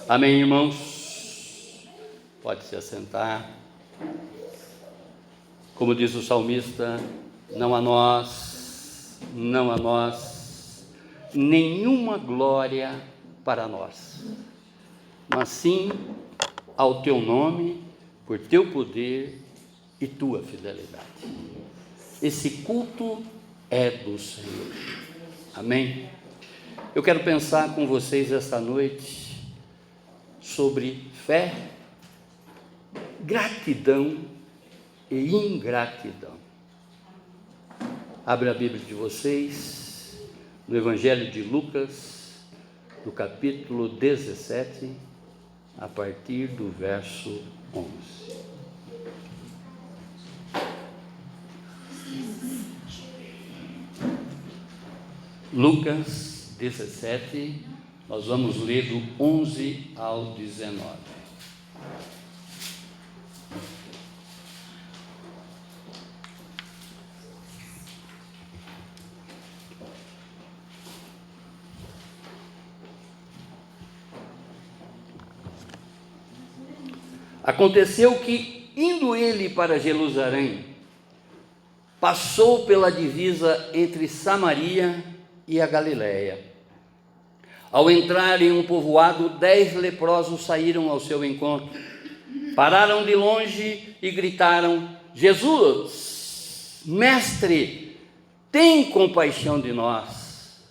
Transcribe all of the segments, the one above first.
Amém, irmãos? Pode se assentar. Como diz o salmista, não a nós, nenhuma glória para nós, mas sim ao teu nome, por teu poder e tua fidelidade. Esse culto é do Senhor. Amém? Eu quero pensar com vocês esta noite sobre fé, gratidão e ingratidão. Abre a Bíblia de vocês no Evangelho de Lucas, no capítulo 17, a partir do verso 11. Lucas 17, nós vamos ler do 11 ao 19. Aconteceu que, indo ele para Jerusalém, passou pela divisa entre Samaria e a Galiléia. Ao entrar em um povoado, 10 leprosos saíram ao seu encontro. Pararam de longe e gritaram: Jesus, mestre, tem compaixão de nós.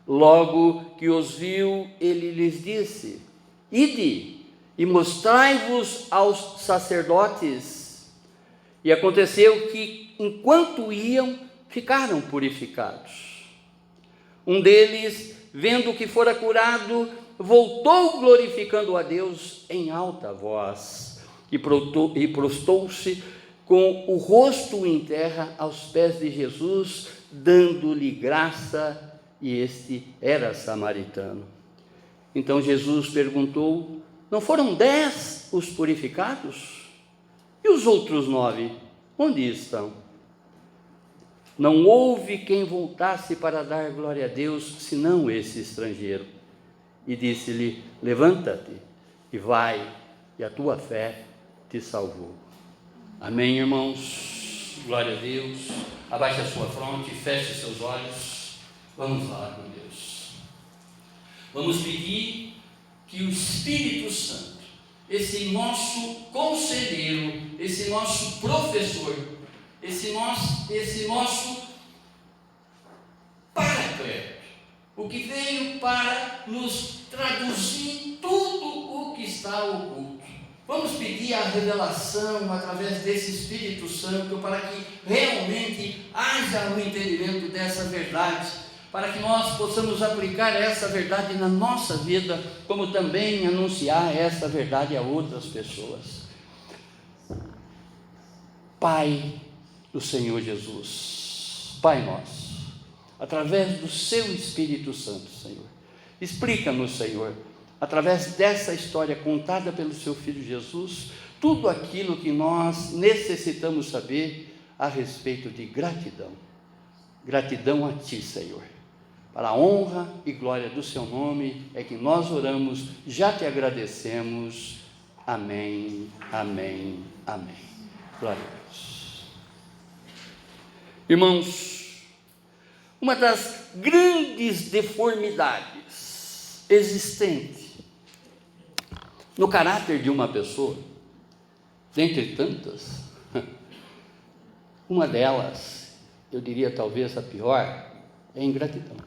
Logo que os viu, ele lhes disse: Ide e mostrai-vos aos sacerdotes. E aconteceu que, enquanto iam, ficaram purificados. Um deles, vendo que fora curado, voltou glorificando a Deus em alta voz, e prostou-se com o rosto em terra aos pés de Jesus, dando-lhe graça, e este era samaritano. Então Jesus perguntou: não foram 10 os purificados? E os outros 9, onde estão? Não houve quem voltasse para dar glória a Deus, senão esse estrangeiro. E disse-lhe: levanta-te e vai, e a tua fé te salvou. Amém, irmãos? Glória a Deus. Abaixe a sua fronte, feche seus olhos. Vamos lá com Deus. Vamos pedir que o Espírito Santo, esse nosso conselheiro, esse nosso professor, esse nosso paracleto, o que veio para nos traduzir tudo o que está oculto. Vamos pedir a revelação através desse Espírito Santo para que realmente haja o entendimento dessa verdade, para que nós possamos aplicar essa verdade na nossa vida, como também anunciar essa verdade a outras pessoas. Pai do Senhor Jesus, Pai nosso, através do seu Espírito Santo, Senhor, explica-nos, Senhor, através dessa história contada pelo seu Filho Jesus, tudo aquilo que nós necessitamos saber a respeito de gratidão. Gratidão a Ti, Senhor. Para a honra e glória do seu nome é que nós oramos, já te agradecemos. Amém, amém, amém. Glória a Deus. Irmãos, uma das grandes deformidades existentes no caráter de uma pessoa, dentre tantas, uma delas, eu diria talvez a pior, é a ingratidão.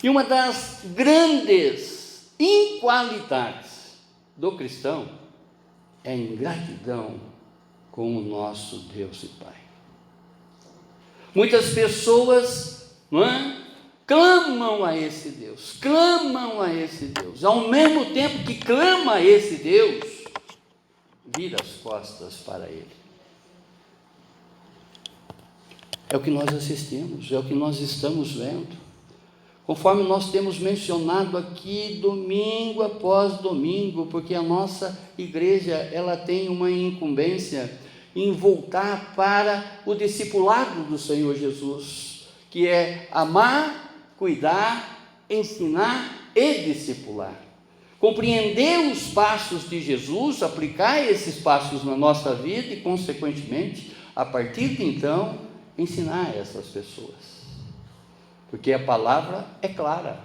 E uma das grandes inqualidades do cristão é a ingratidão com o nosso Deus e Pai. Muitas pessoas, clamam a esse Deus, ao mesmo tempo que clama a esse Deus, vira as costas para Ele. É o que nós assistimos, é o que nós estamos vendo. Conforme nós temos mencionado aqui, domingo após domingo, porque a nossa igreja, ela tem uma incumbência em voltar para o discipulado do Senhor Jesus, que é amar, cuidar, ensinar e discipular. compreender os passos de Jesus, aplicar esses passos na nossa vida e, consequentemente, a partir de então, ensinar essas pessoas. Porque a palavra é clara,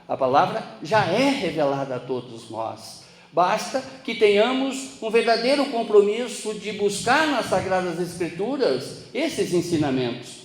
a palavra já é revelada a todos nós. Basta que tenhamos um verdadeiro compromisso de buscar nas Sagradas Escrituras esses ensinamentos,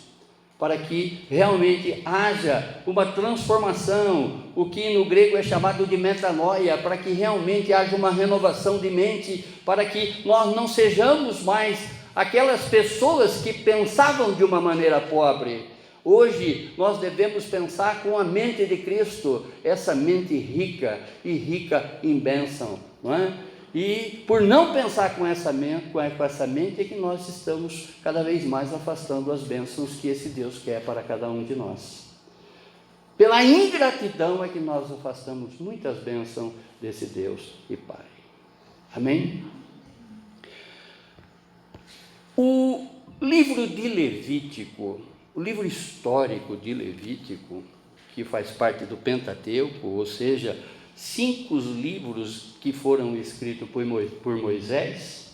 para que realmente haja uma transformação, o que no grego é chamado de metanoia, para que realmente haja uma renovação de mente, para que nós não sejamos mais aquelas pessoas que pensavam de uma maneira pobre. Hoje nós devemos pensar com a mente de Cristo, essa mente rica e rica em bênção, não é? E por não pensar com essa mente é que nós estamos cada vez mais afastando as bênçãos que esse Deus quer para cada um de nós. Pela ingratidão é que nós afastamos muitas bênçãos desse Deus e Pai. Amém? O livro de Levítico, o livro histórico de Levítico, que faz parte do Pentateuco, ou seja, 5 livros que foram escritos por Moisés: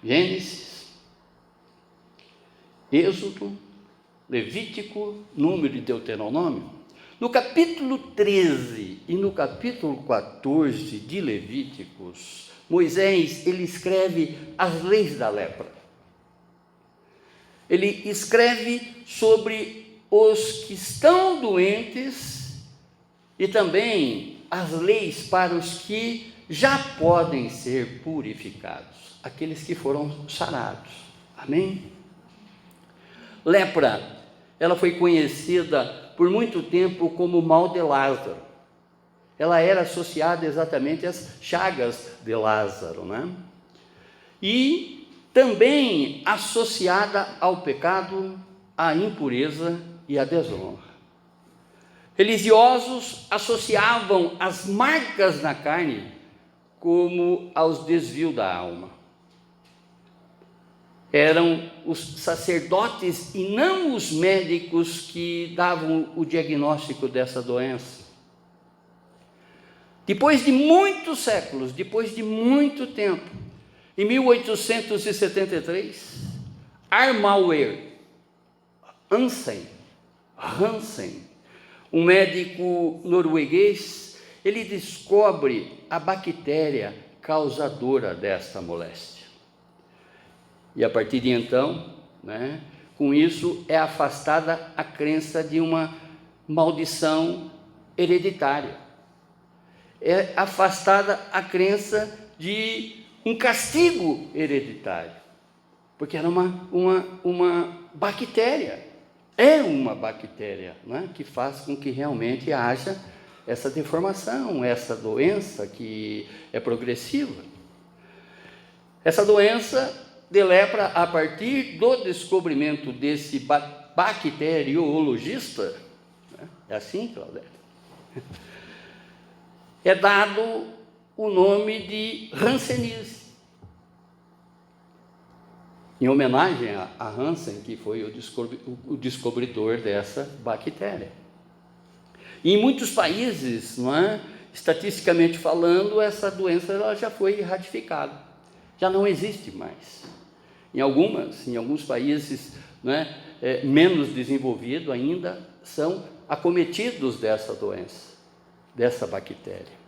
Gênesis, Êxodo, Levítico, Número e Deuteronômio. No capítulo 13 e no capítulo 14 de Levíticos, Moisés ele escreve as leis da lepra. Ele escreve sobre os que estão doentes e também as leis para os que já podem ser purificados, aqueles que foram sarados. Amém? Lepra, ela foi conhecida por muito tempo como mal de Lázaro. Ela era associada exatamente às chagas de Lázaro, né? E também associada ao pecado, à impureza e à desonra. Religiosos associavam as marcas na carne como aos desvios da alma. Eram os sacerdotes e não os médicos que davam o diagnóstico dessa doença. Depois de muitos séculos, depois de muito tempo, em 1873, Armauer Hansen, um médico norueguês, ele descobre a bactéria causadora desta moléstia. E a partir de então, com isso é afastada a crença de uma maldição hereditária. É afastada a crença de um castigo hereditário, porque era uma bactéria, é uma bactéria, que faz com que realmente haja essa deformação, essa doença que é progressiva. Essa doença de lepra, a partir do descobrimento desse bacteriologista, é assim, Claudete? É dado o nome de hanseníase, em homenagem a Hansen, que foi o descobridor dessa bactéria. E em muitos países, estatisticamente falando, essa doença ela já foi ratificada, já não existe mais. Em alguns países menos desenvolvidos ainda são acometidos dessa doença, dessa bactéria.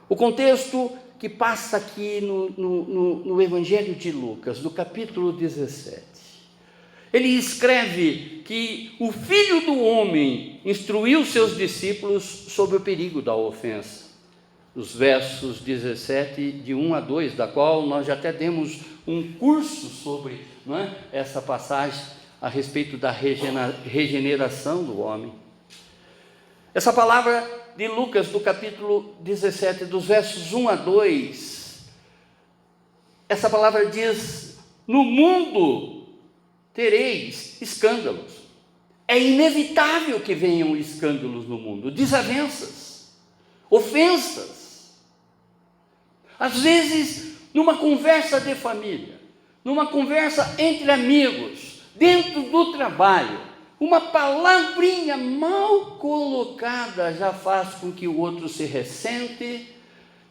O contexto que passa aqui no Evangelho de Lucas, no capítulo 17, ele escreve que o Filho do Homem instruiu seus discípulos sobre o perigo da ofensa. Os versos 17, de 1 a 2, da qual nós já até demos um curso sobre essa passagem a respeito da regeneração do homem. Essa palavra de Lucas, do capítulo 17, dos versos 1 a 2, essa palavra diz: no mundo tereis escândalos. É inevitável que venham escândalos no mundo, desavenças, ofensas. Às vezes, numa conversa de família, numa conversa entre amigos, dentro do trabalho, Uma palavrinha mal colocada já faz com que o outro se ressente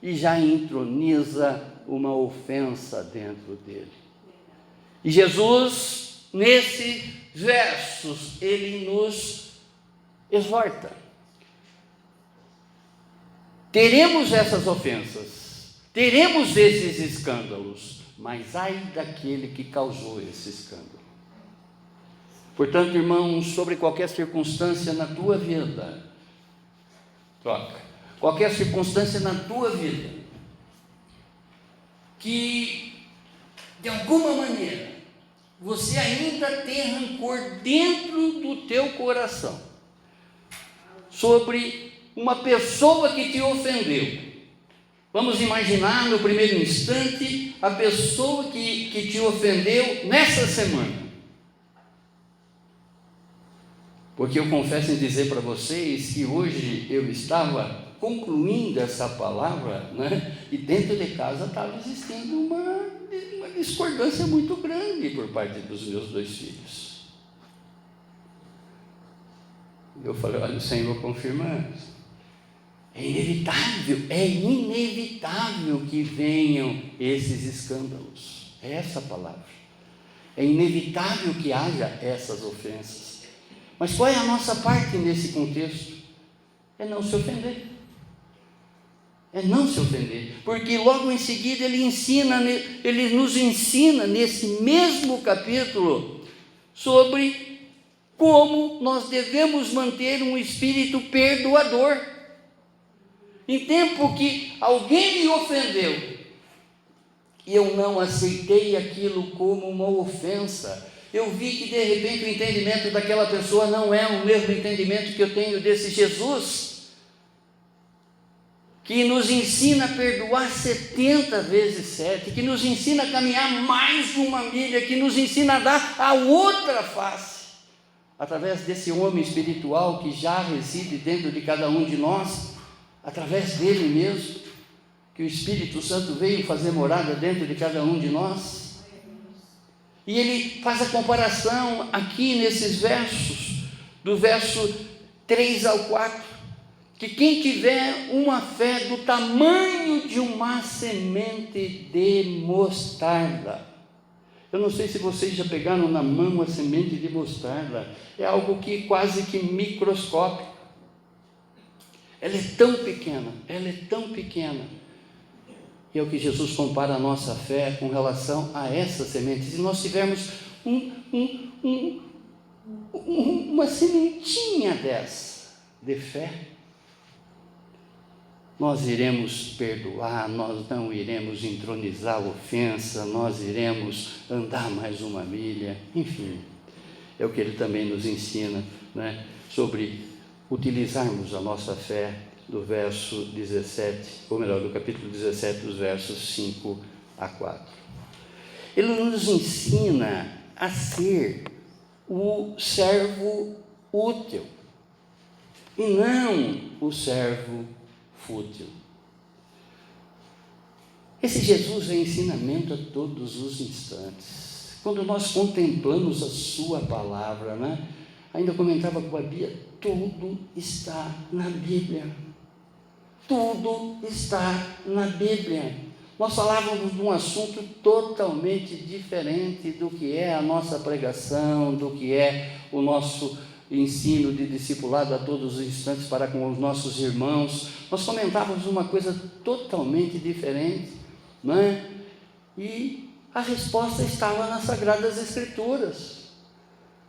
e já entroniza uma ofensa dentro dele. E Jesus, nesses versos, ele nos exorta. Teremos essas ofensas, teremos esses escândalos, mas ai daquele que causou esse escândalo. Portanto, irmãos, sobre qualquer circunstância na tua vida, qualquer circunstância na tua vida, que de alguma maneira você ainda tem rancor dentro do teu coração, sobre uma pessoa que te ofendeu. Vamos imaginar no primeiro instante a pessoa que te ofendeu nessa semana. Porque eu confesso em dizer para vocês que hoje eu estava concluindo essa palavra, né? E dentro de casa estava existindo uma discordância muito grande por parte dos meus 2 filhos. Eu falei, olha, o Senhor confirmando. É inevitável que venham esses escândalos. É essa a palavra. É inevitável que haja essas ofensas. Mas qual é a nossa parte nesse contexto? É não se ofender. É não se ofender. Porque logo em seguida ele nos ensina nesse mesmo capítulo sobre como nós devemos manter um espírito perdoador. Em tempo que alguém me ofendeu e eu não aceitei aquilo como uma ofensa, eu vi que de repente o entendimento daquela pessoa não é o mesmo entendimento que eu tenho desse Jesus, que nos ensina a perdoar 70 vezes 7, que nos ensina a caminhar mais uma milha, que nos ensina a dar a outra face, através desse homem espiritual que já reside dentro de cada um de nós, através dele mesmo, que o Espírito Santo veio fazer morada dentro de cada um de nós. E ele faz a comparação aqui nesses versos, do verso 3 ao 4, que quem tiver uma fé do tamanho de uma semente de mostarda, eu não sei se vocês já pegaram na mão a semente de mostarda, é algo que quase que microscópico. Ela é tão pequena, e é o que Jesus compara a nossa fé com relação a essas sementes. Se nós tivermos uma sementinha dessa de fé, nós iremos perdoar, nós não iremos entronizar a ofensa, nós iremos andar mais uma milha, enfim, é o que ele também nos ensina, né, sobre utilizarmos a nossa fé, do verso 17, ou melhor, do capítulo 17, dos versos 5 a 4. Ele nos ensina a ser o servo útil, e não o servo fútil. Esse Jesus é ensinamento a todos os instantes. Quando nós contemplamos a sua palavra, né? Ainda comentava com a Bia, tudo está na Bíblia. Tudo está na Bíblia. Nós falávamos de um assunto totalmente diferente do que é a nossa pregação, do que é o nosso ensino de discipulado a todos os instantes para com os nossos irmãos. Nós comentávamos uma coisa totalmente diferente, não é? E a resposta estava nas Sagradas Escrituras.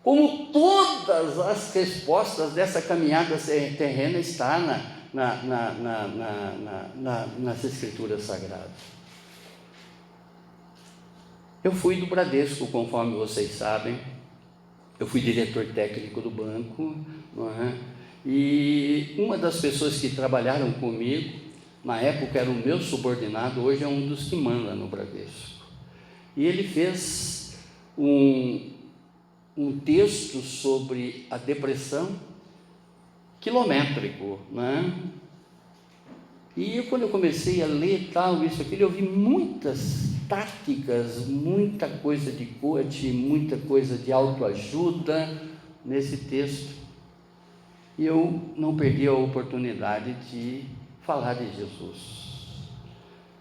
Como todas as respostas dessa caminhada terrena está nas Escrituras Sagradas. Eu fui do Bradesco, conforme vocês sabem. Eu fui diretor técnico do banco, não é? E uma das pessoas que trabalharam comigo, na época era o meu subordinado, hoje é um dos que manda no Bradesco. E ele fez um texto sobre a depressão quilométrico, né? E quando eu comecei a ler tal, isso, aquilo, eu vi muitas táticas, muita coisa de coach, muita coisa de autoajuda, nesse texto e eu não perdi a oportunidade de falar de Jesus.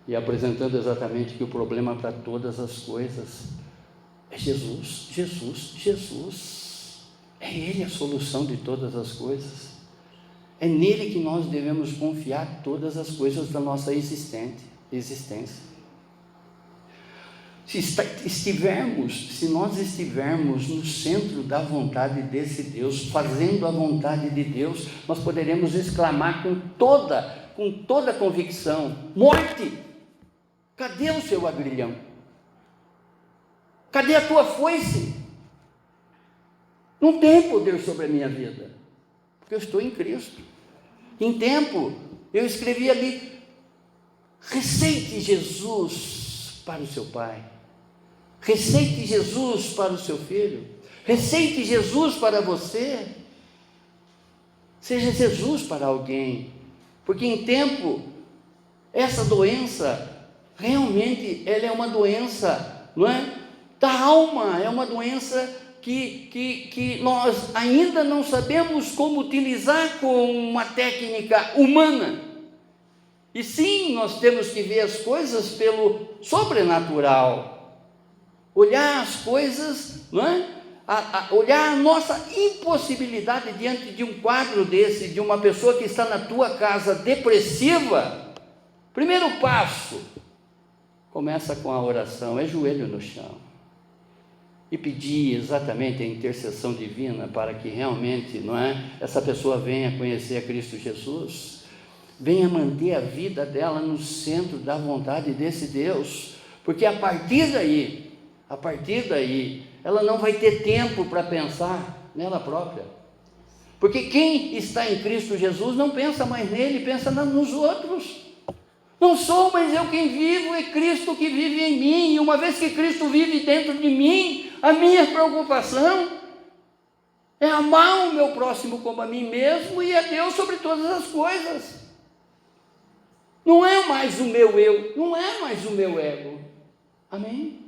E apresentando exatamente que o problema para todas as coisas é Jesus, Jesus, Jesus. É Ele a solução de todas as coisas. É nele que nós devemos confiar todas as coisas da nossa existência. Se nós estivermos no centro da vontade desse Deus, fazendo a vontade de Deus, nós poderemos exclamar com toda convicção: morte, cadê o seu agrilhão? Cadê a tua foice? Não tem poder sobre a minha vida, porque eu estou em Cristo. Em tempo, eu escrevi ali: receite Jesus para o seu pai, receite Jesus para o seu filho, receite Jesus para você, seja Jesus para alguém, porque em tempo, essa doença, realmente, ela é uma doença, não é? Da alma, é uma doença que nós ainda não sabemos como utilizar com uma técnica humana. E sim, nós temos que ver as coisas pelo sobrenatural, olhar as coisas, não é? Olhar a nossa impossibilidade diante de um quadro desse, de uma pessoa que está na tua casa depressiva. Primeiro passo, começa com a oração, é joelho no chão. E pedir exatamente a intercessão divina para que realmente, não é, essa pessoa venha conhecer a Cristo Jesus, venha manter a vida dela no centro da vontade desse Deus, porque a partir daí, ela não vai ter tempo para pensar nela própria, porque quem está em Cristo Jesus não pensa mais nele, pensa nos outros. Não sou mais eu quem vivo, é Cristo que vive em mim, e uma vez que Cristo vive dentro de mim, a minha preocupação é amar o meu próximo como a mim mesmo e a Deus sobre todas as coisas. Não é mais o meu eu, não é mais o meu ego. Amém?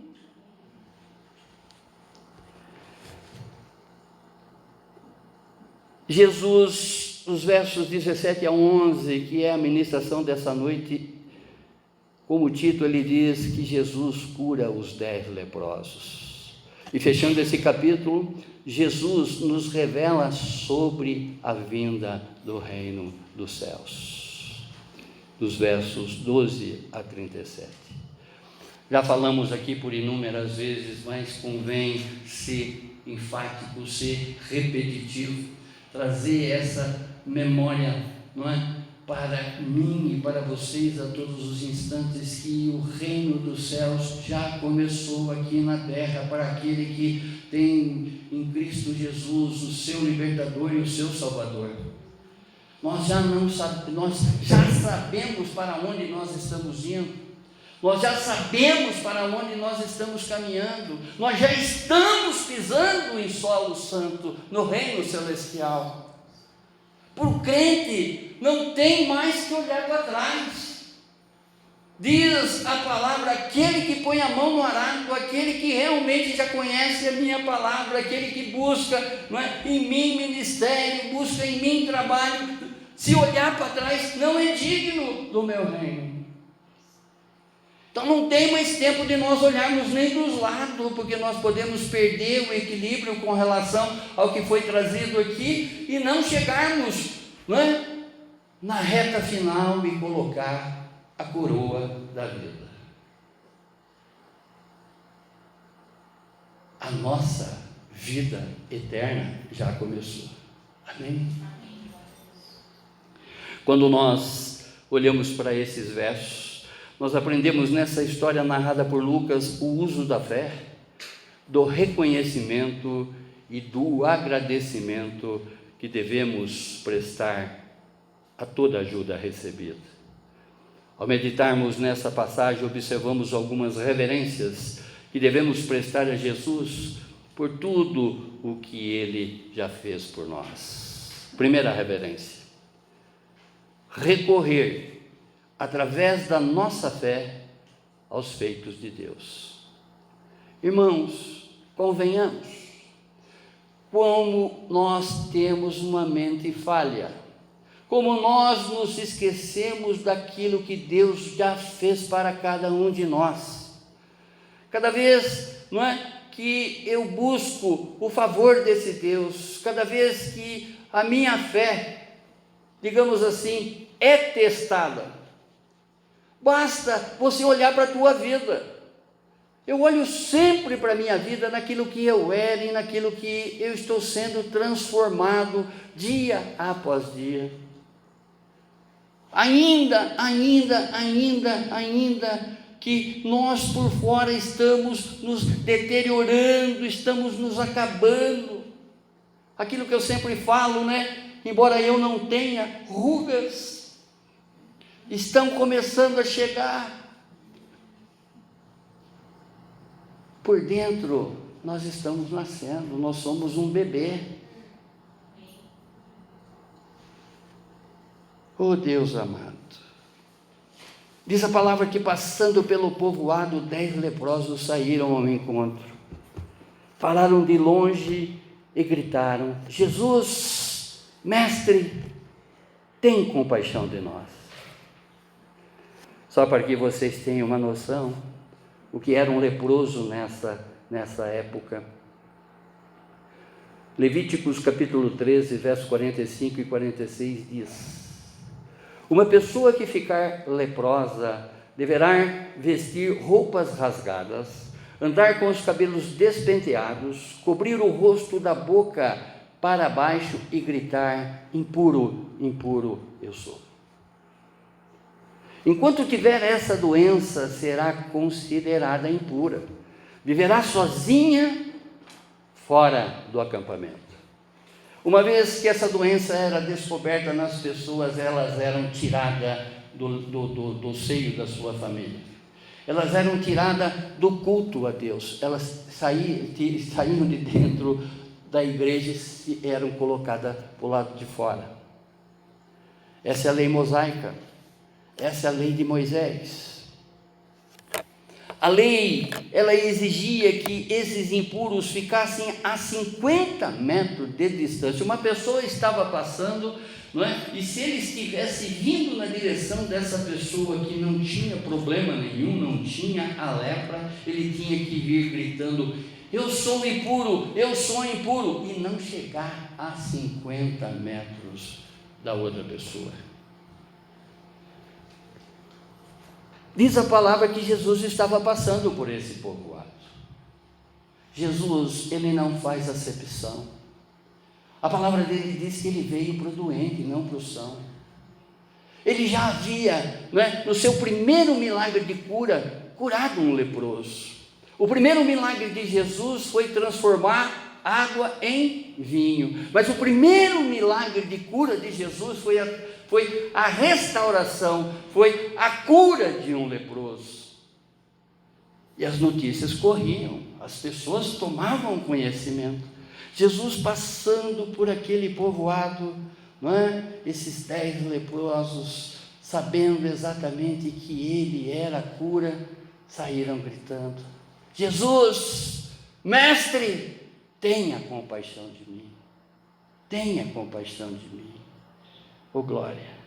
Jesus, os versos 17 a 11, que é a ministração dessa noite, como título, ele diz que Jesus cura os 10 leprosos. E fechando esse capítulo, Jesus nos revela sobre a vinda do reino dos céus, dos versos 12 a 37. Já falamos aqui por inúmeras vezes, mas convém ser enfático, ser repetitivo, trazer essa memória, não é? Para mim e para vocês a todos os instantes, que o reino dos céus já começou aqui na terra para aquele que tem em Cristo Jesus o seu libertador e o seu salvador. Nós já sabemos para onde nós estamos indo, nós já sabemos para onde nós estamos caminhando, nós já estamos pisando em solo santo, no reino celestial. Para o crente, não tem mais que olhar para trás. Diz a palavra: aquele que põe a mão no arado, aquele que realmente já conhece a minha palavra, aquele que busca, não é, em mim ministério, busca em mim trabalho, se olhar para trás, não é digno do meu reino. Então não tem mais tempo de nós olharmos nem dos lados, porque nós podemos perder o equilíbrio com relação ao que foi trazido aqui e não chegarmos, não é, na reta final e colocar a coroa da vida. A nossa vida eterna já começou. Amém? Quando nós olhamos para esses versos, nós aprendemos nessa história narrada por Lucas o uso da fé, do reconhecimento e do agradecimento que devemos prestar a toda ajuda recebida. Ao meditarmos nessa passagem, observamos algumas reverências que devemos prestar a Jesus por tudo o que Ele já fez por nós. Primeira reverência: recorrer através da nossa fé aos feitos de Deus. Irmãos, convenhamos, como nós temos uma mente falha, como nós nos esquecemos daquilo que Deus já fez para cada um de nós. Cada vez, não é, que eu busco o favor desse Deus, cada vez que a minha fé, digamos assim, é testada, basta você olhar para a tua vida. Eu olho sempre para a minha vida naquilo que eu era e naquilo que eu estou sendo transformado dia após dia. Ainda que nós por fora estamos nos deteriorando, estamos nos acabando. Aquilo que eu sempre falo, né? Embora eu não tenha rugas, estão começando a chegar. Por dentro, nós estamos nascendo, nós somos um bebê. Oh Deus amado, diz a palavra que passando pelo povoado, 10 leprosos saíram ao encontro, falaram de longe e gritaram: Jesus, mestre, tem compaixão de nós. Só para que vocês tenham uma noção, o que era um leproso nessa época. Levíticos capítulo 13, versos 45 e 46 diz: uma pessoa que ficar leprosa deverá vestir roupas rasgadas, andar com os cabelos despenteados, cobrir o rosto da boca para baixo e gritar: impuro, impuro eu sou. Enquanto tiver essa doença, será considerada impura. Viverá sozinha fora do acampamento. Uma vez que essa doença era descoberta nas pessoas, elas eram tiradas do seio da sua família. Elas eram tiradas do culto a Deus. Elas saíam de dentro da igreja e eram colocadas para o lado de fora. Essa é a lei mosaica. Essa é a lei de Moisés. A lei, ela exigia que esses impuros ficassem a 50 metros de distância. Uma pessoa estava passando, não é? E se ele estivesse vindo na direção dessa pessoa que não tinha problema nenhum, não tinha a lepra, ele tinha que vir gritando: eu sou impuro, e não chegar a 50 metros da outra pessoa. Diz a palavra que Jesus estava passando por esse povoado. Jesus, ele não faz acepção. A palavra dele diz que ele veio para o doente, não para o são. Ele já havia, no seu primeiro milagre de cura, curado um leproso. O primeiro milagre de Jesus foi transformar água em vinho. Mas o primeiro milagre de cura de Jesus foi a restauração, foi a cura de um leproso. E as notícias corriam, as pessoas tomavam conhecimento. Jesus passando por aquele povoado, esses 10 leprosos, sabendo exatamente que ele era a cura, saíram gritando: Jesus, mestre, tenha compaixão de mim, tenha compaixão de mim. Oh glória!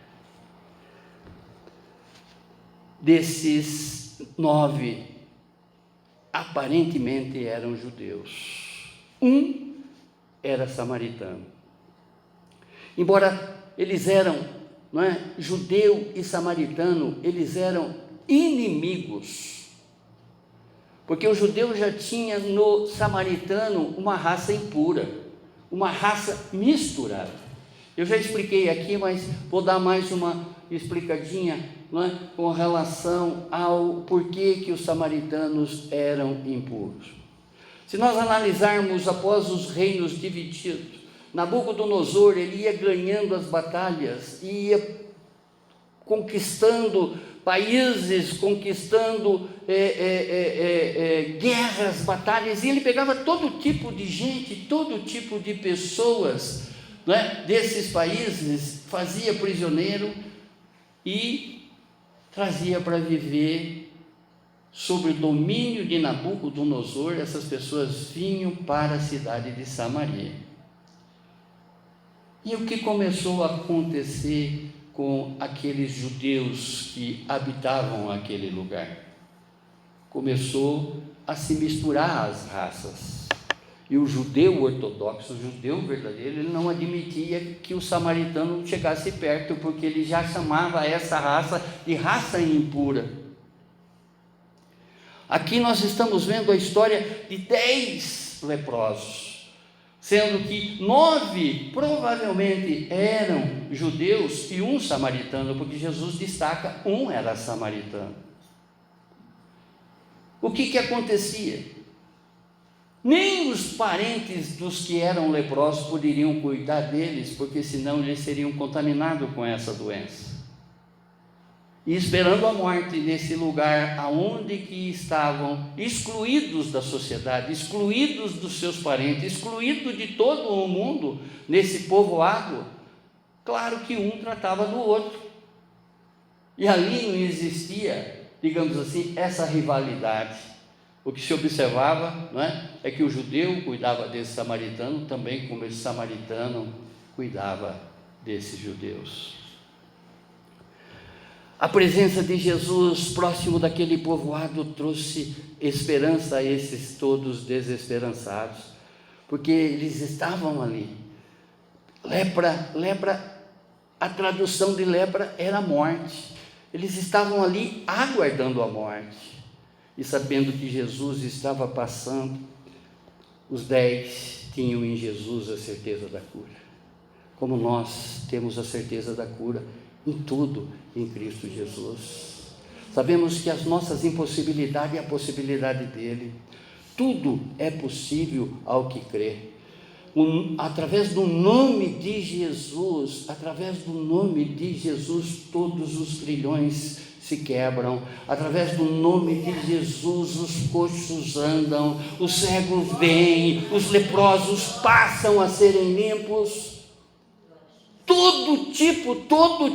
Desses 9, aparentemente eram judeus. Um era samaritano. Embora eles eram, judeu e samaritano, eles eram inimigos. Porque o judeu já tinha no samaritano uma raça impura, uma raça misturada. Eu já expliquei aqui, mas vou dar mais uma explicadinha, com relação ao porquê que os samaritanos eram impuros. Se nós analisarmos após os reinos divididos, Nabucodonosor, ele ia ganhando as batalhas, ia conquistando países, conquistando guerras, batalhas, e ele pegava todo tipo de gente, todo tipo de pessoas, desses países, fazia prisioneiro e trazia para viver sob o domínio de Nabucodonosor. Essas pessoas vinham para a cidade de Samaria. E o que começou a acontecer com aqueles judeus que habitavam aquele lugar? Começou a se misturar as raças. E o judeu ortodoxo, o judeu verdadeiro, ele não admitia que o samaritano chegasse perto, porque ele já chamava essa raça de raça impura. Aqui nós estamos vendo a história de 10 leprosos, sendo que 9 provavelmente eram judeus e um samaritano, porque Jesus destaca, um era samaritano. O que acontecia? Nem os parentes dos que eram leprosos poderiam cuidar deles, porque senão eles seriam contaminados com essa doença. E esperando a morte nesse lugar aonde que estavam excluídos da sociedade, excluídos dos seus parentes, excluídos de todo o mundo, nesse povoado, claro que um tratava do outro. E ali não existia, digamos assim, essa rivalidade. O que se observava, não é que o judeu cuidava desse samaritano, também como esse samaritano cuidava desses judeus. A presença de Jesus próximo daquele povoado trouxe esperança a esses todos desesperançados, porque eles estavam ali. Lepra, a tradução de lepra era morte. Eles estavam ali aguardando a morte. E sabendo que Jesus estava passando, os 10 tinham em Jesus a certeza da cura. Como nós temos a certeza da cura em tudo em Cristo Jesus. Sabemos que as nossas impossibilidades é a possibilidade dele. Tudo é possível ao que crê. Através do nome de Jesus, todos os grilhões se quebram. Através do nome de Jesus, os coxos andam, os cegos veem, os leprosos passam a serem limpos. Todo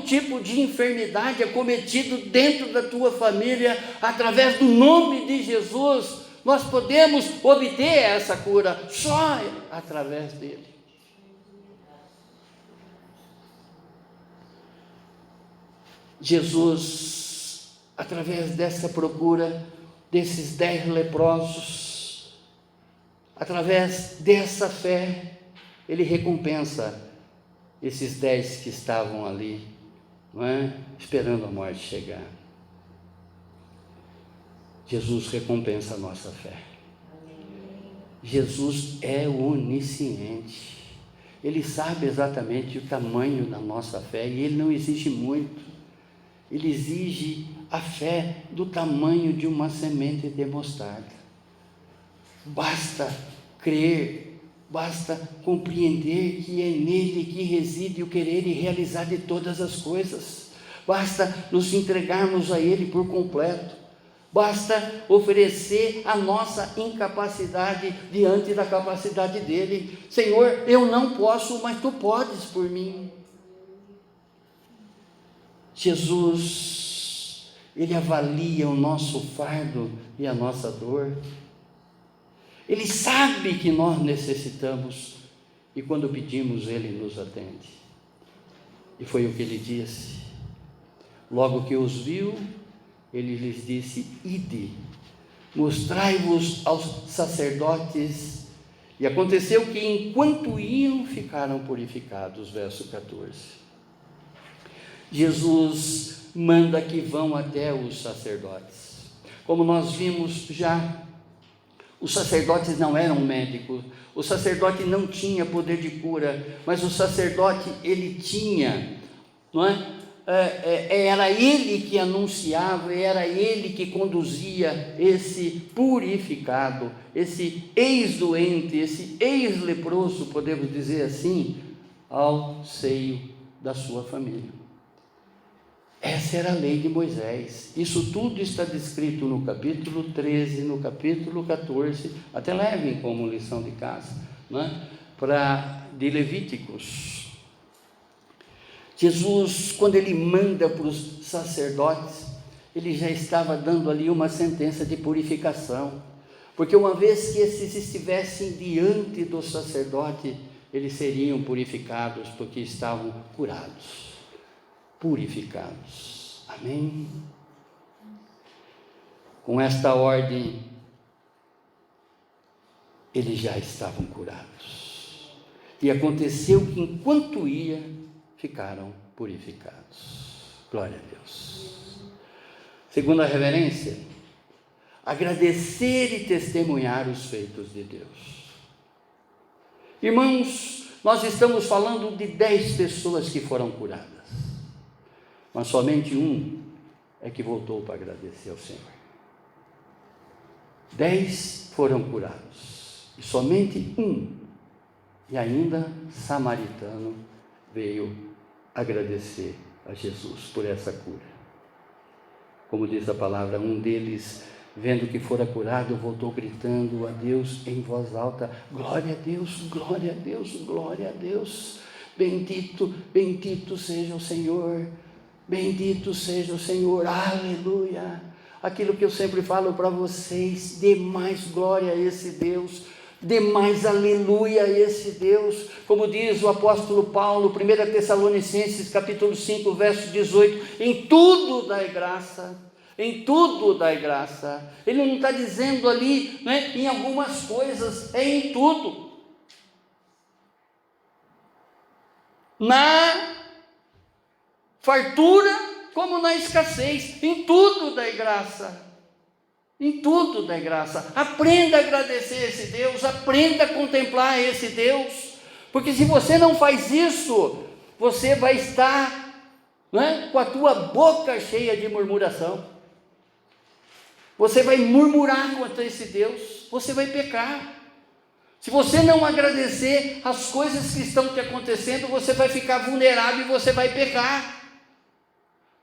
tipo de enfermidade é cometido dentro da tua família. Através do nome de Jesus, nós podemos obter essa cura só através dele. Jesus, através dessa procura desses 10 leprosos, através dessa fé, ele recompensa esses 10 que estavam ali, não é? Esperando a morte chegar. Jesus recompensa a nossa fé. Jesus é onisciente. Ele sabe exatamente o tamanho da nossa fé e ele não exige muito. Ele exige a fé do tamanho de uma semente de mostarda. Basta crer, basta compreender que é nele que reside o querer e realizar de todas as coisas. Basta nos entregarmos a ele por completo. Basta oferecer a nossa incapacidade diante da capacidade dele. Senhor, eu não posso, mas tu podes por mim. Jesus, ele avalia o nosso fardo e a nossa dor. Ele sabe que nós necessitamos e quando pedimos, ele nos atende. E foi o que ele disse. Logo que os viu, ele lhes disse: ide, mostrai-vos aos sacerdotes. E aconteceu que enquanto iam, ficaram purificados. Verso 14. Jesus manda que vão até os sacerdotes. Como nós vimos já, os sacerdotes não eram médicos, o sacerdote não tinha poder de cura, mas o sacerdote, ele tinha, não é? Era ele que anunciava, era ele que conduzia esse purificado, esse ex-doente, esse ex-leproso, podemos dizer assim, ao seio da sua família. Essa era a lei de Moisés. Isso tudo está descrito no capítulo 13, no capítulo 14, até levem como lição de casa, né? De Levíticos. Jesus, quando ele manda para os sacerdotes, ele já estava dando ali uma sentença de purificação, porque uma vez que esses estivessem diante do sacerdote, eles seriam purificados, porque estavam curados, purificados. Amém? Com esta ordem, eles já estavam curados. E aconteceu que enquanto ia, ficaram purificados. Glória a Deus. Segunda reverência, agradecer e testemunhar os feitos de Deus. Irmãos, nós estamos falando de 10 pessoas que foram curadas, mas somente um é que voltou para agradecer ao Senhor. 10 foram curados, e somente um, e ainda samaritano, veio agradecer a Jesus por essa cura. Como diz a palavra, um deles, vendo que fora curado, voltou gritando a Deus em voz alta: glória a Deus, glória a Deus, glória a Deus, bendito, bendito seja o Senhor, bendito seja o Senhor, aleluia. Aquilo que eu sempre falo para vocês, dê mais glória a esse Deus, dê mais aleluia a esse Deus, como diz o apóstolo Paulo, 1 Tessalonicenses capítulo 5, verso 18, em tudo dai graça, em tudo dai graça. Ele não está dizendo ali, né, em algumas coisas, é em tudo. Na fartura como na escassez, em tudo dai graça. Em tudo dai graça. Aprenda a agradecer esse Deus, aprenda a contemplar esse Deus, porque se você não faz isso, você vai estar, né, com a tua boca cheia de murmuração. Você vai murmurar contra esse Deus, você vai pecar. Se você não agradecer as coisas que estão te acontecendo, você vai ficar vulnerável e você vai pecar.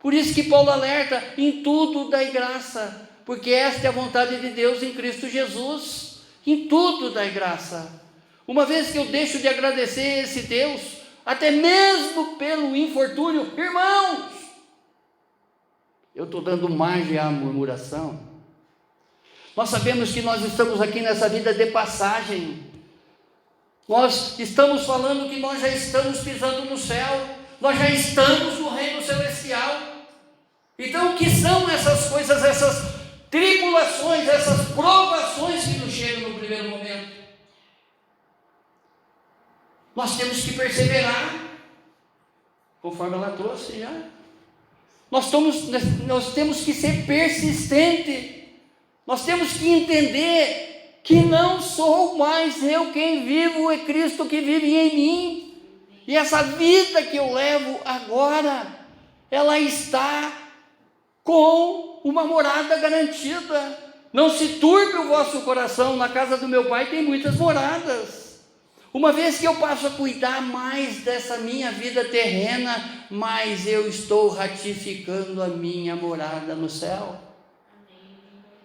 Por isso que Paulo alerta: em tudo dai graça, porque esta é a vontade de Deus em Cristo Jesus. Em tudo dai graça. Uma vez que eu deixo de agradecer esse Deus, até mesmo pelo infortúnio, irmãos, eu estou dando margem à murmuração. Nós sabemos que nós estamos aqui nessa vida de passagem. Nós estamos falando que nós já estamos pisando no céu, nós já estamos no reino celestial. Então, o que são essas coisas, essas tribulações, essas provações que nos chegam no primeiro momento? Nós temos que perseverar, conforme ela trouxe já. Nós temos que ser persistentes. Nós temos que entender que não sou mais eu quem vivo, é Cristo que vive em mim. E essa vida que eu levo agora, ela está com uma morada garantida. Não se turbe o vosso coração, na casa do meu Pai tem muitas moradas. Uma vez que eu passo a cuidar mais dessa minha vida terrena, mais eu estou ratificando a minha morada no céu.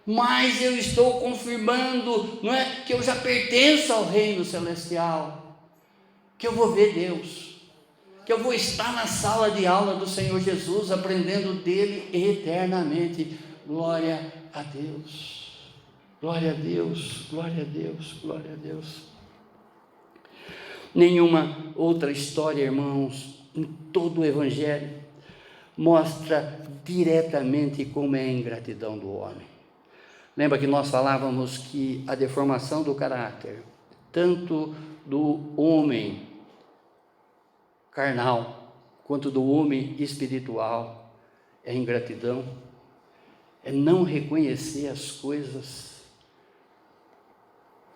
Mais eu estou confirmando, não é, que eu já pertenço ao reino celestial, que eu vou ver Deus, que eu vou estar na sala de aula do Senhor Jesus, aprendendo dele eternamente. Glória a Deus, glória a Deus, glória a Deus, glória a Deus. Nenhuma outra história, irmãos, em todo o Evangelho, mostra diretamente como é a ingratidão do homem. Lembra que nós falávamos que a deformação do caráter, tanto do homem carnal, quanto do homem espiritual, é ingratidão, é não reconhecer as coisas.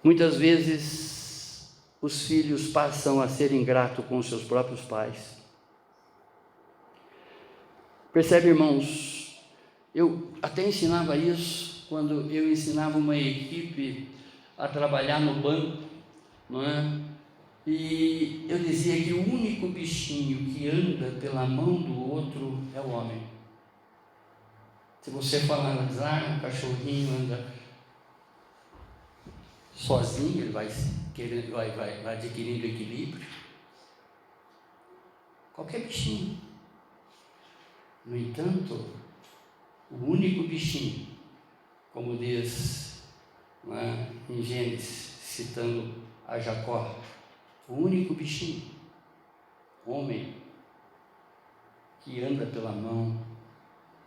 Muitas vezes os filhos passam a ser ingratos com seus próprios pais. Percebe, irmãos? Eu até ensinava isso quando eu ensinava uma equipe a trabalhar no banco, não é? E eu dizia que o único bichinho que anda pela mão do outro é o homem. Se você for analisar, um cachorrinho anda sozinho, ele vai adquirindo equilíbrio. Qualquer bichinho. No entanto, o único bichinho, como diz, não é, em Gênesis, citando a Jacó, O único bichinho, homem, que anda pela mão,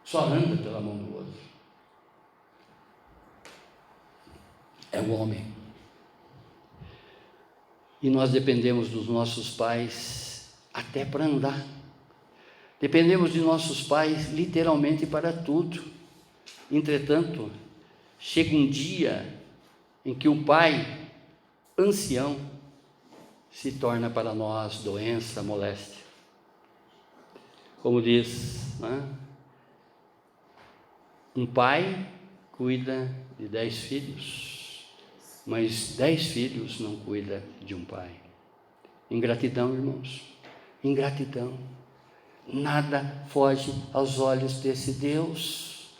só anda pela mão do outro, é o homem. E nós dependemos dos nossos pais até para andar. Dependemos de nossos pais literalmente para tudo. Entretanto, chega um dia em que o pai, ancião, se torna para nós doença, moléstia. Como diz, né? Um pai cuida de 10 filhos, mas 10 filhos não cuida de um pai. Ingratidão, irmãos, ingratidão. Nada foge aos olhos desse Deus.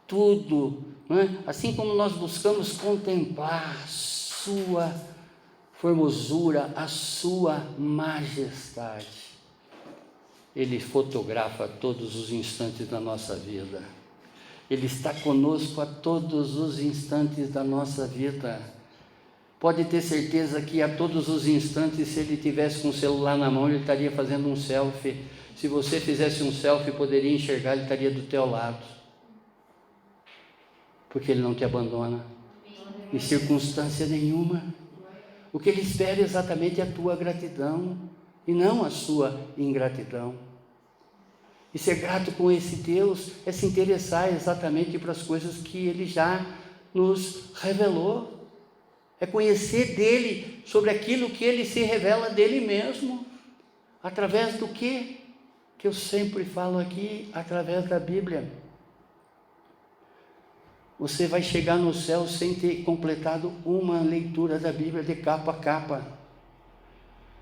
Tudo, né? Assim como nós buscamos contemplar a sua formosura, a sua majestade, Ele fotografa todos os instantes da nossa vida. Ele está conosco a todos os instantes da nossa vida. Pode ter certeza que a todos os instantes, se Ele tivesse com o celular na mão, Ele estaria fazendo um selfie. Se você fizesse um selfie, poderia enxergar, Ele estaria do teu lado. Porque Ele não te abandona em circunstância nenhuma. O que Ele espera é exatamente a tua gratidão e não a sua ingratidão. E ser grato com esse Deus é se interessar exatamente para as coisas que Ele já nos revelou. É conhecer dEle sobre aquilo que Ele se revela dEle mesmo. Através do quê? Que eu sempre falo aqui, através da Bíblia. Você vai chegar no céu sem ter completado uma leitura da Bíblia de capa a capa.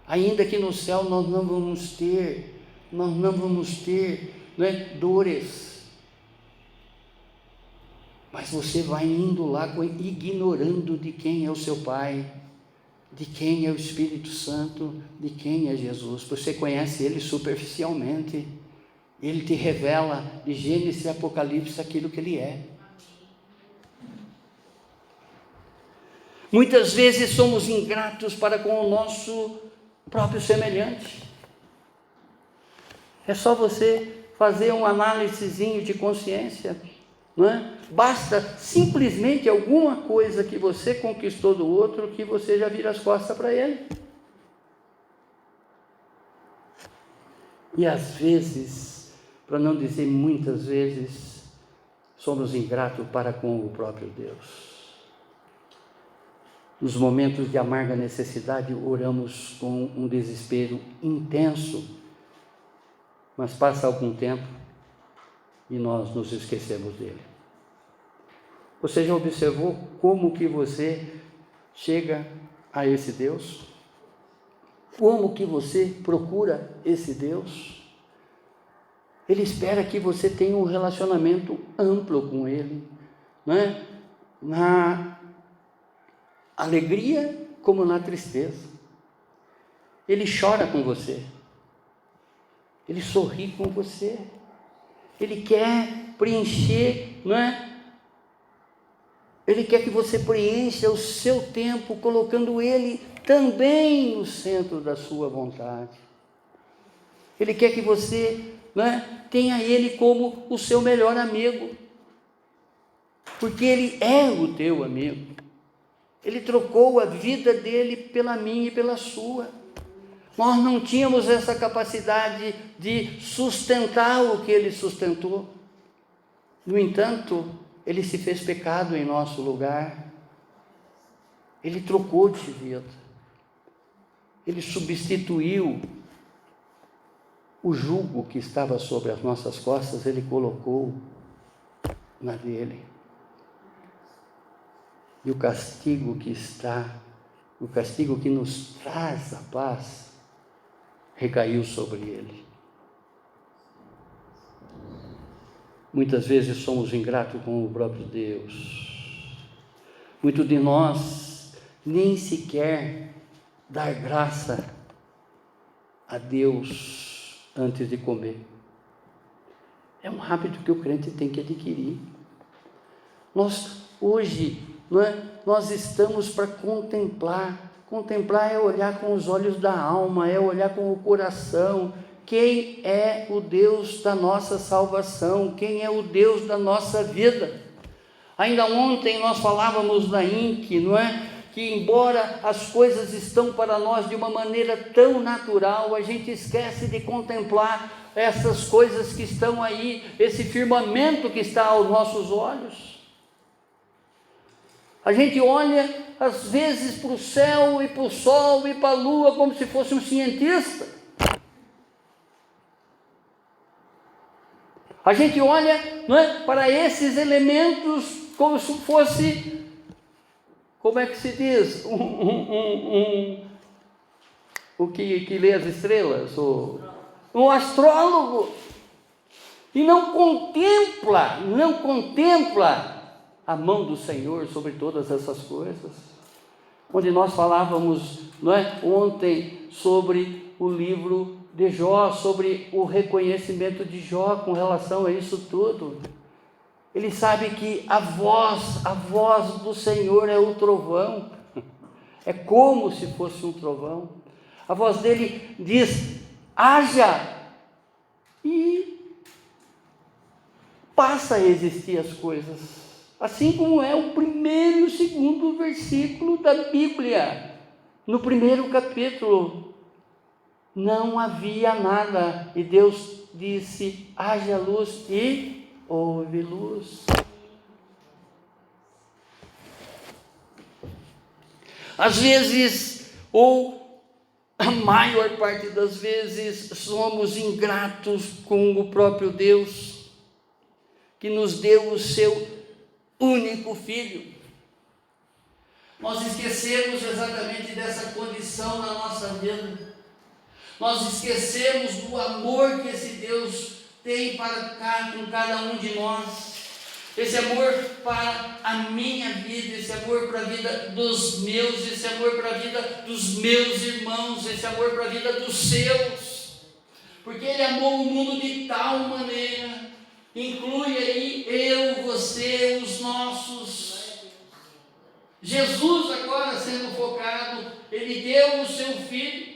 Ainda que no céu nós não vamos ter dores. Mas você vai indo lá ignorando de quem é o seu Pai, de quem é o Espírito Santo, de quem é Jesus. Você conhece Ele superficialmente. Ele te revela de Gênesis e Apocalipse aquilo que Ele é. Muitas vezes somos ingratos para com o nosso próprio semelhante. É só você fazer um análisezinho de consciência, não é? Basta simplesmente alguma coisa que você conquistou do outro que você já vira as costas para ele. E às vezes, para não dizer muitas vezes, somos ingratos para com o próprio Deus. Nos momentos de amarga necessidade, oramos com um desespero intenso, mas passa algum tempo e nós nos esquecemos dele. Você já observou como que você chega a esse Deus? Como que você procura esse Deus? Ele espera que você tenha um relacionamento amplo com Ele, não é? Na alegria como na tristeza. Ele chora com você. Ele sorri com você. Ele quer preencher, não é? Ele quer que você preencha o seu tempo colocando Ele também no centro da sua vontade. Ele quer que você, não é, tenha Ele como o seu melhor amigo. Porque Ele é o teu amigo. Ele trocou a vida dele pela minha e pela sua. Nós não tínhamos essa capacidade de sustentar o que Ele sustentou. No entanto, Ele se fez pecado em nosso lugar. Ele trocou de vida. Ele substituiu o jugo que estava sobre as nossas costas, Ele colocou na dele. E o castigo que nos traz a paz, recaiu sobre ele. Muitas vezes somos ingratos com o próprio Deus. Muitos de nós nem sequer dar graça a Deus antes de comer. É um hábito que o crente tem que adquirir. Nós hoje, não é? Nós estamos para contemplar Contemplar é olhar com os olhos da alma, é olhar com o coração. Quem é o Deus da nossa salvação? Quem é o Deus da nossa vida? Ainda ontem nós falávamos na INC, não é? Que embora as coisas estão para nós de uma maneira tão natural, a gente esquece de contemplar essas coisas que estão aí, esse firmamento que está aos nossos olhos. A gente olha às vezes para o céu e para o sol e para a lua como se fosse um cientista. A gente olha, não é, para esses elementos como se fosse, como é que se diz? O que lê as estrelas? Um astrólogo. E não contempla a mão do Senhor sobre todas essas coisas. Onde nós falávamos, não é, ontem sobre o livro de Jó, sobre o reconhecimento de Jó com relação a isso tudo. Ele sabe que a voz do Senhor é o trovão, é como se fosse um trovão. A voz dele diz: haja, e passa a existir as coisas. Assim como é o primeiro e o segundo versículo da Bíblia. No primeiro capítulo, não havia nada, e Deus disse: haja luz, e houve luz. Às vezes, ou a maior parte das vezes, somos ingratos com o próprio Deus, que nos deu o seu único Filho. Nós esquecemos exatamente dessa condição na nossa vida. Nós esquecemos do amor que esse Deus tem para com cada um de nós. Esse amor para a minha vida, esse amor para a vida dos meus, esse amor para a vida dos meus irmãos, esse amor para a vida dos seus. Porque Ele amou o mundo de tal maneira, inclui aí eu, você, os nossos. Jesus agora sendo focado, Ele deu o seu Filho,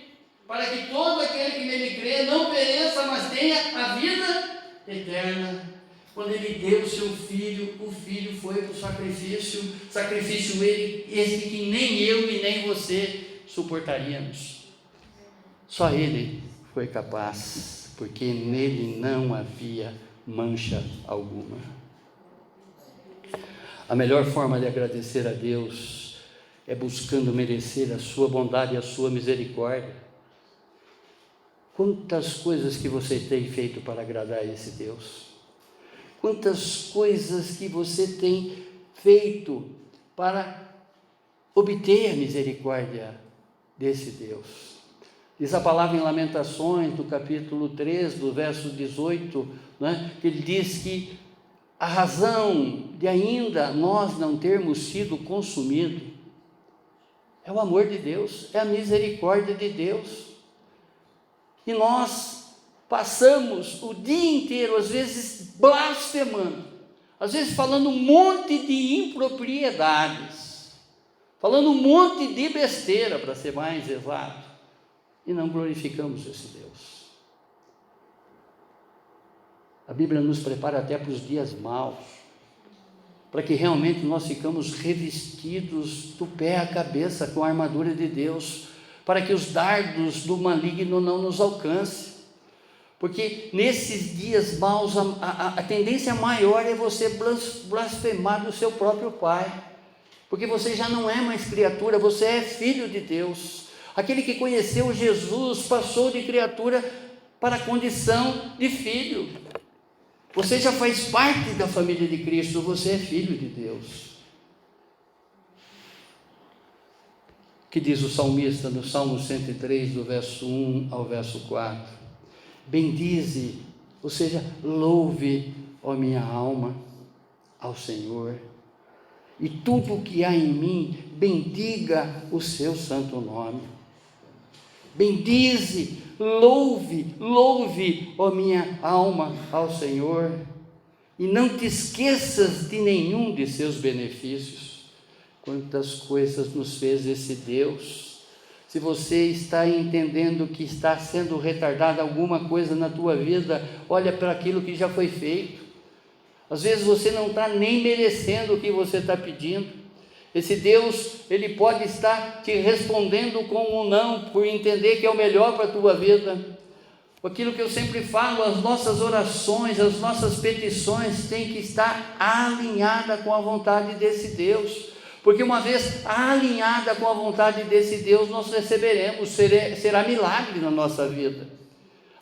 para que todo aquele que nele crê não pereça, mas tenha a vida eterna. Quando Ele deu o seu Filho, o Filho foi para o sacrifício esse que nem eu e nem você suportaríamos. Só Ele foi capaz, porque nele não havia mancha alguma. A melhor forma de agradecer a Deus é buscando merecer a sua bondade e a sua misericórdia. Quantas coisas que você tem feito para agradar a esse Deus? Quantas coisas que você tem feito para obter a misericórdia desse Deus? Diz a palavra em Lamentações, no capítulo 3, do verso 18, né, que ele diz que a razão de ainda nós não termos sido consumidos é o amor de Deus, é a misericórdia de Deus. E nós passamos o dia inteiro, às vezes blasfemando, às vezes falando um monte de impropriedades, falando um monte de besteira, para ser mais exato, e não glorificamos esse Deus. A Bíblia nos prepara até para os dias maus, para que realmente nós ficamos revestidos do pé à cabeça com a armadura de Deus, para que os dardos do maligno não nos alcancem. Porque nesses dias maus, a tendência maior é você blasfemar do seu próprio Pai, porque você já não é mais criatura, você é filho de Deus. Aquele que conheceu Jesus passou de criatura para a condição de filho. Você já faz parte da família de Cristo, você é filho de Deus. Que diz o salmista no Salmo 103, do verso 1 ao verso 4: bendize, ou seja, louve, ó minha alma, ao Senhor, e tudo o que há em mim, bendiga o seu santo nome. Bendize, louve, ó minha alma, ao Senhor, e não te esqueças de nenhum de seus benefícios. Quantas coisas nos fez esse Deus, se você está entendendo que está sendo retardada alguma coisa na tua vida, olha para aquilo que já foi feito. Às vezes você não está nem merecendo o que você está pedindo. Esse Deus, Ele pode estar te respondendo com um não, por entender que é o melhor para a tua vida. Aquilo que eu sempre falo, as nossas orações, as nossas petições têm que estar alinhadas com a vontade desse Deus, porque uma vez alinhada com a vontade desse Deus, nós receberemos, será milagre na nossa vida.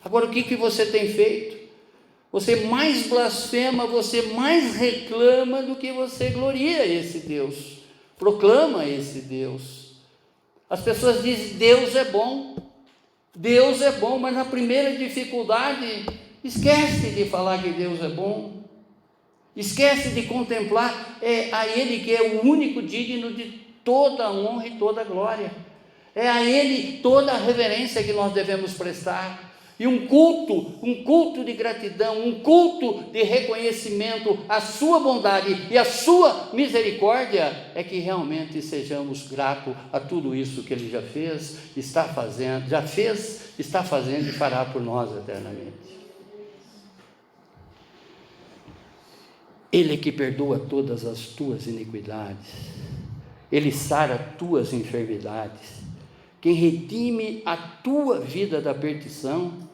Agora, o que você tem feito? Você mais blasfema, você mais reclama do que você gloria esse Deus, proclama esse Deus. As pessoas dizem, Deus é bom, mas na primeira dificuldade, esquece de falar que Deus é bom, esquece de contemplar a Ele que é o único digno de toda a honra e toda a glória, é a Ele toda a reverência que nós devemos prestar, e um culto de gratidão, um culto de reconhecimento à sua bondade e à sua misericórdia, é que realmente sejamos gratos a tudo isso que Ele já fez, está fazendo e fará por nós eternamente. Ele é que perdoa todas as tuas iniquidades, Ele sara tuas enfermidades, quem redime a tua vida da perdição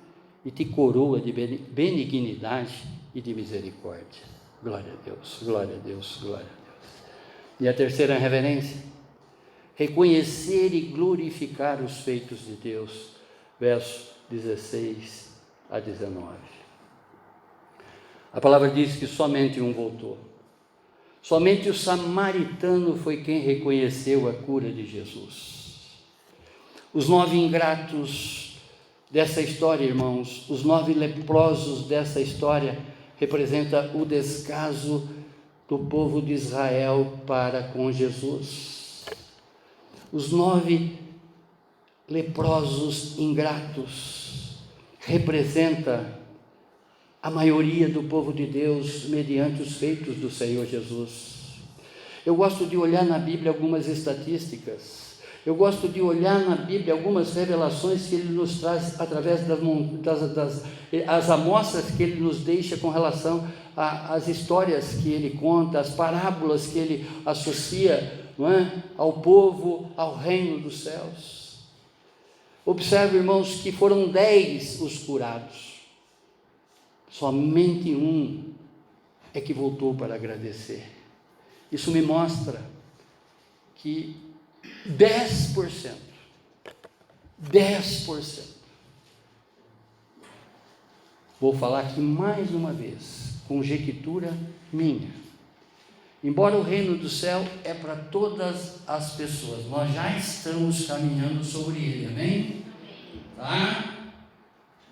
e te coroa de benignidade e de misericórdia. Glória a Deus, glória a Deus, glória a Deus. E a terceira reverência, reconhecer e glorificar os feitos de Deus, versos 16 a 19. A palavra diz que somente um voltou, somente o samaritano foi quem reconheceu a cura de Jesus. Os 9 ingratos dessa história, irmãos, os 9 leprosos dessa história, representa o descaso do povo de Israel para com Jesus. Os 9 leprosos ingratos representa a maioria do povo de Deus mediante os feitos do Senhor Jesus. Eu gosto de olhar na Bíblia algumas estatísticas. Eu gosto de olhar na Bíblia algumas revelações que Ele nos traz através das amostras que Ele nos deixa com relação às histórias que Ele conta, as parábolas que Ele associa, não é? Ao povo, ao reino dos céus. Observe, irmãos, que foram 10 os curados, somente um é que voltou para agradecer. Isso me mostra que 10%, vou falar aqui mais uma vez, conjectura minha, embora o reino do céu é para todas as pessoas, nós já estamos caminhando sobre ele, amém? Tá?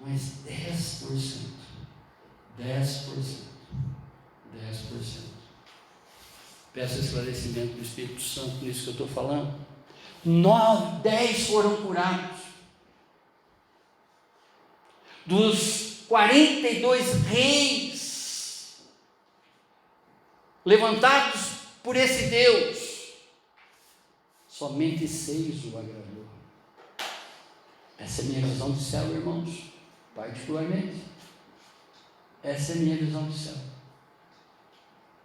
Mas 10%, peço esclarecimento do Espírito Santo nisso que eu estou falando. 10 foram curados. Dos 42 reis levantados por esse Deus, somente 6 o agradou. Essa é a minha visão do céu, irmãos, particularmente. Essa é a minha visão do céu.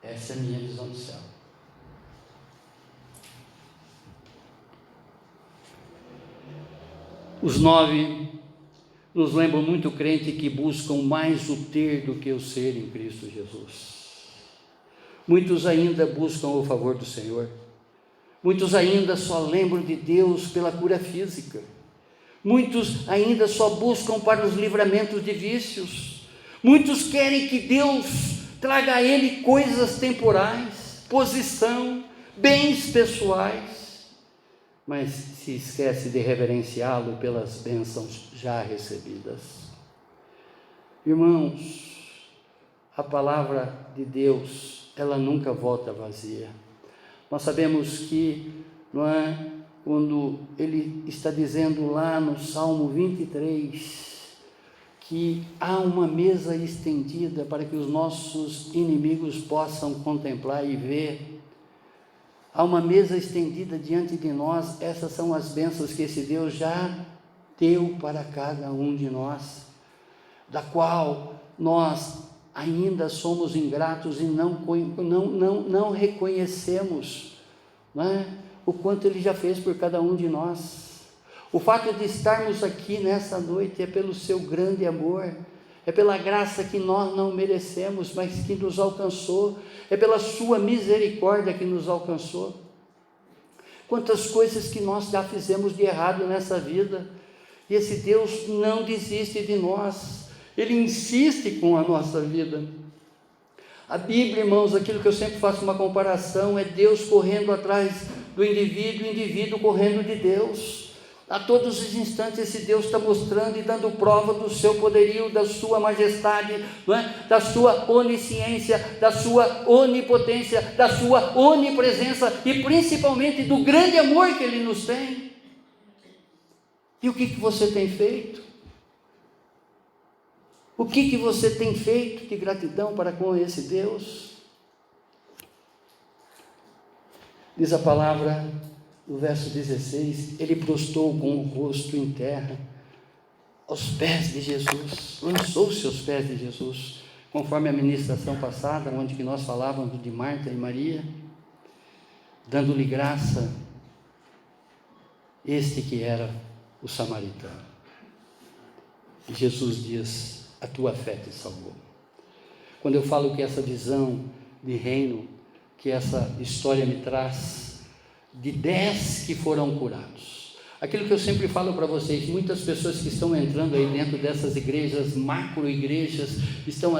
Essa é a minha visão do céu. Os 9 nos lembram muito crente que buscam mais o ter do que o ser em Cristo Jesus. Muitos ainda buscam o favor do Senhor. Muitos ainda só lembram de Deus pela cura física. Muitos ainda só buscam para os livramentos de vícios. Muitos querem que Deus traga a ele coisas temporais, posição, bens pessoais, mas se esquece de reverenciá-lo pelas bênçãos já recebidas. Irmãos, a palavra de Deus, ela nunca volta vazia. Nós sabemos que, não é, quando ele está dizendo lá no Salmo 23, que há uma mesa estendida para que os nossos inimigos possam contemplar e ver. Há uma mesa estendida diante de nós. Essas são as bênçãos que esse Deus já deu para cada um de nós, da qual nós ainda somos ingratos e não reconhecemos, não é? O quanto Ele já fez por cada um de nós. O fato de estarmos aqui nessa noite é pelo seu grande amor, é pela graça que nós não merecemos, mas que nos alcançou, é pela sua misericórdia que nos alcançou. Quantas coisas que nós já fizemos de errado nessa vida, e esse Deus não desiste de nós, Ele insiste com a nossa vida. A Bíblia, irmãos, aquilo que eu sempre faço uma comparação, é Deus correndo atrás do indivíduo, o indivíduo correndo de Deus. A todos os instantes esse Deus está mostrando e dando prova do seu poderio, da sua majestade, não é? Da sua onisciência, da sua onipotência, da sua onipresença e principalmente do grande amor que Ele nos tem. E o que você tem feito? O que você tem feito de gratidão para com esse Deus? Diz a palavra, no verso 16, ele prostrou com o rosto em terra, aos pés de Jesus, lançou-se aos pés de Jesus, conforme a ministração passada, onde que nós falávamos de Marta e Maria, dando-lhe graça, este que era o samaritano. E Jesus diz, a tua fé te salvou. Quando eu falo que essa visão de reino, que essa história me traz, de 10 que foram curados, aquilo que eu sempre falo para vocês, muitas pessoas que estão entrando aí dentro dessas igrejas, macro igrejas, estão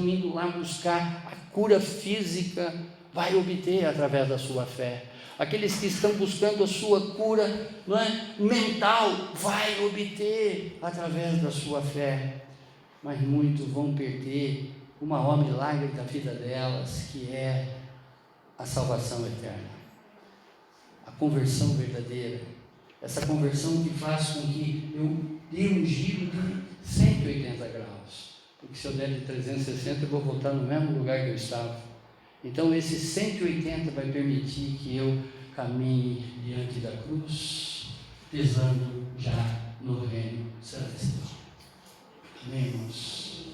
indo lá buscar a cura física, vai obter através da sua fé. Aqueles que estão buscando a sua cura, não é, mental, vai obter através da sua fé. Mas muitos vão perder o maior milagre da vida delas, que é a salvação eterna, a conversão verdadeira, essa conversão que faz com que eu dê um giro de 180 graus, porque se eu der de 360 eu vou voltar no mesmo lugar que eu estava. Então esse 180 vai permitir que eu caminhe diante da cruz, pisando já no reino celestial. Amém, irmãos?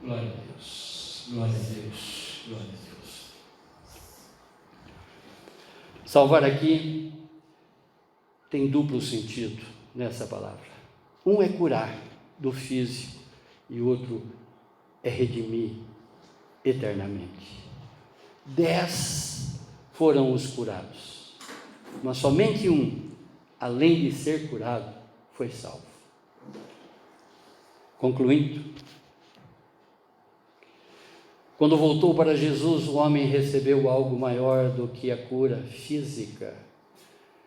Glória a Deus, glória a Deus, glória a Deus. Salvar aqui tem duplo sentido nessa palavra. Um é curar do físico e o outro é redimir eternamente. 10 foram os curados, mas somente um, além de ser curado, foi salvo. Concluindo, quando voltou para Jesus, o homem recebeu algo maior do que a cura física.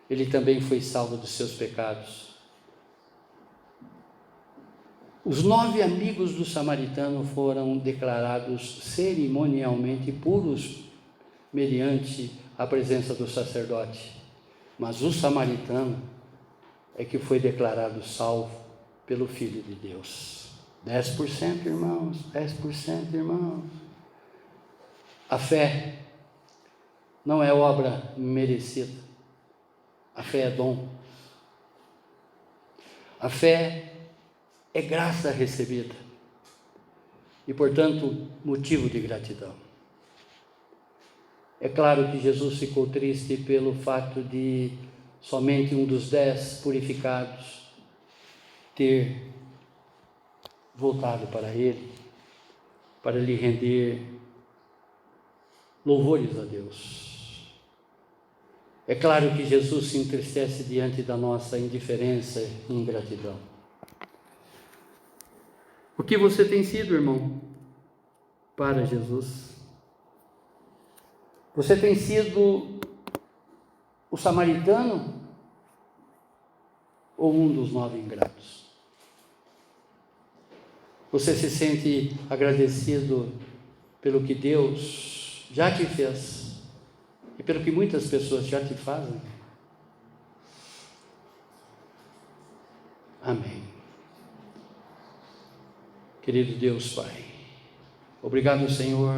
Ele também foi salvo dos seus pecados. Os 9 amigos do samaritano foram declarados cerimonialmente puros mediante a presença do sacerdote, mas o samaritano é que foi declarado salvo pelo Filho de Deus. 10%, irmãos, 10%, irmãos. A fé não é obra merecida, a fé é dom. A fé é graça recebida e, portanto, motivo de gratidão. É claro que Jesus ficou triste pelo fato de somente um dos 10 purificados ter voltado para Ele, para lhe render louvores a Deus. É claro que Jesus se entristece diante da nossa indiferença e ingratidão. O que você tem sido, irmão, para Jesus? Você tem sido o samaritano ou um dos 9 ingratos? Você se sente agradecido pelo que Deus já te fez e pelo que muitas pessoas já te fazem? Amém. Querido Deus Pai, obrigado, Senhor,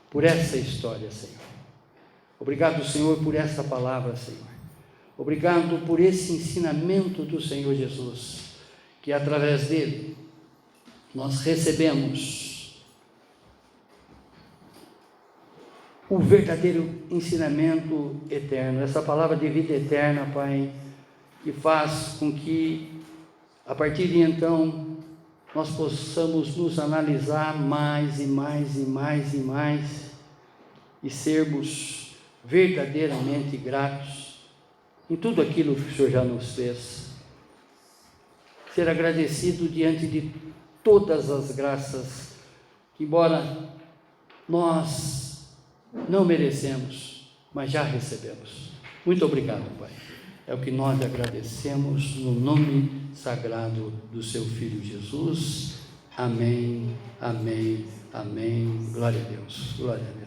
por essa história, Senhor. Obrigado, Senhor, por esta palavra, Senhor. Obrigado por esse ensinamento do Senhor Jesus, que através dele nós recebemos o verdadeiro ensinamento eterno, essa palavra de vida eterna, Pai, que faz com que, a partir de então, nós possamos nos analisar mais e mais e mais e mais e sermos verdadeiramente gratos em tudo aquilo que o Senhor já nos fez. Ser agradecido diante de todas as graças, que embora nós não merecemos, mas já recebemos. Muito obrigado, Pai. É o que nós agradecemos no nome sagrado do seu Filho Jesus. Amém, amém, amém. Glória a Deus, glória a Deus.